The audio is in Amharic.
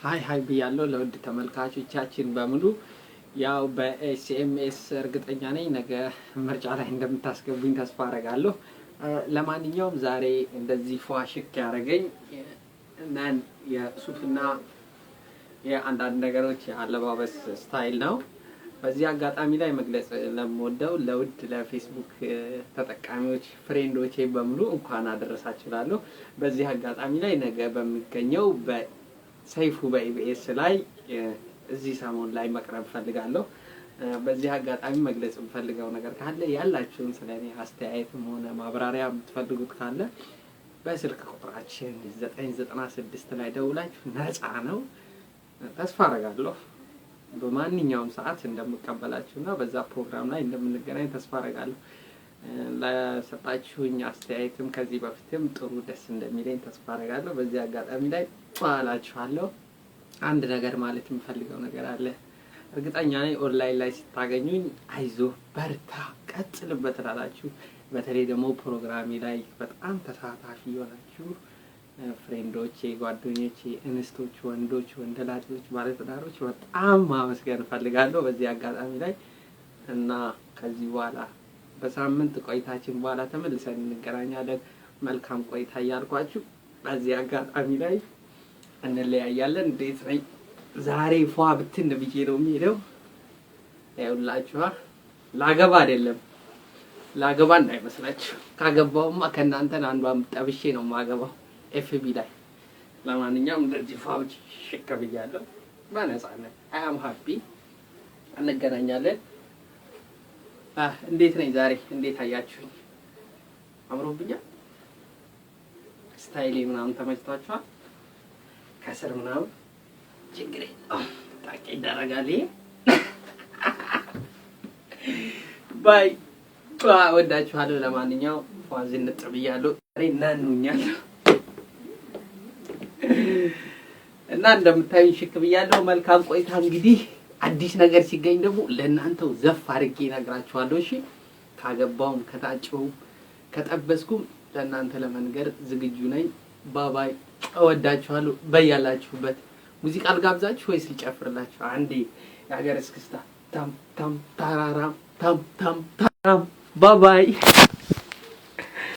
ሃይ ብያለሁ ለውድ ተመልካቾቻችን በሙሉ ያው በኤስኤምኤስ እርግጠኛ ነኝ ነገ ምርጫ ላይ እንደምታስገቡኝ ተስፋ አደርጋለሁ። ለማንኛውም ዛሬ እንደዚህ ፏሽክ ያደረገኝ እናን የሱፍና የአንዳንድ ነገሮች አለባበስ ስታይል ነው። በዚህ አጋጣሚ ላይ መግለጽ ለምወደው ለውድ ለፌስቡክ ተጠቃሚዎች ፍሬንዶቼ በሙሉ እንኳን አደረሳችሁ እላለሁ። በዚህ አጋጣሚ ላይ ነገ በሚገኘው በሰይፉ በኢቢኤስ ላይ እዚህ ሰሞን ላይ መቅረብ ፈልጋለሁ። በዚህ አጋጣሚ መግለጽ የምፈልገው ነገር ካለ ያላችሁን ስለኔ አስተያየትም ሆነ ማብራሪያ የምትፈልጉት ካለ በስልክ ቁጥራችን 996 ላይ ደውላችሁ ነፃ ነው። ተስፋ አደርጋለሁ በማንኛውም ሰዓት እንደምቀበላችሁና በዛ ፕሮግራም ላይ እንደምንገናኝ ተስፋ አደርጋለሁ። ለሰጣችሁኝ አስተያየትም ከዚህ በፊትም ጥሩ ደስ እንደሚለኝ ተስፋ አደርጋለሁ። በዚህ አጋጣሚ ላይ ጣላችኋለሁ። አንድ ነገር ማለት የምፈልገው ነገር አለ። እርግጠኛ ነኝ ኦንላይን ላይ ስታገኙኝ አይዞ በርታ ቀጥልበት እላላችሁ። በተለይ ደግሞ ፕሮግራሜ ላይ በጣም ተሳታፊ ሆናችሁ ፍሬንዶቼ፣ ጓደኞቼ፣ እንስቶች፣ ወንዶች፣ ወንደላጤዎች፣ ባለትዳሮች በጣም ማመስገን ፈልጋለሁ በዚህ አጋጣሚ ላይ እና ከዚህ በኋላ በሳምንት ቆይታችን በኋላ ተመልሰን እንገናኛለን። መልካም ቆይታ እያልኳችሁ በዚህ አጋጣሚ ላይ እንለያያለን። እንዴት ነኝ ዛሬ ፏ ብትን ብዬ ነው የሚሄደው። ያውላችሁ ላገባ አይደለም ላገባ እንዳይመስላችሁ። ካገባውማ ከእናንተን አንዷን ጠብሼ ነው ማገባው ኤፍቢ ላይ። ለማንኛውም እንደዚህ ፏዎች ሽክ ብያለሁ በነፃነት አይ አም ሃፒ። እንገናኛለን። እንዴት ነኝ ዛሬ? እንዴት አያችሁኝ? አምሮብኛል? ስታይሌ ምናምን ተመችቷችኋል? ከስር ምናምን ችግር ታውቂ ይደረጋል። ባይ ወዳችኋለሁ። ለማንኛውም ፏዝን ጥብያለሁ እናንኛለሁ እና እንደምታዩኝ ሽክ ብያለሁ። መልካም ቆይታ። እንግዲህ አዲስ ነገር ሲገኝ ደግሞ ለእናንተው ዘፍ አድርጌ እነግራችኋለሁ። እሺ ካገባውም ከታጨውም ከጠበስኩም ለእናንተ ለመንገር ዝግጁ ነኝ። ባባይ እወዳችኋለሁ። በያላችሁበት ሙዚቃ ልጋብዛችሁ ወይስ ልጨፍርላችሁ? አንዴ የሀገር እስክስታ ታም ታም ታራራም ታም ታም ታራም ባባይ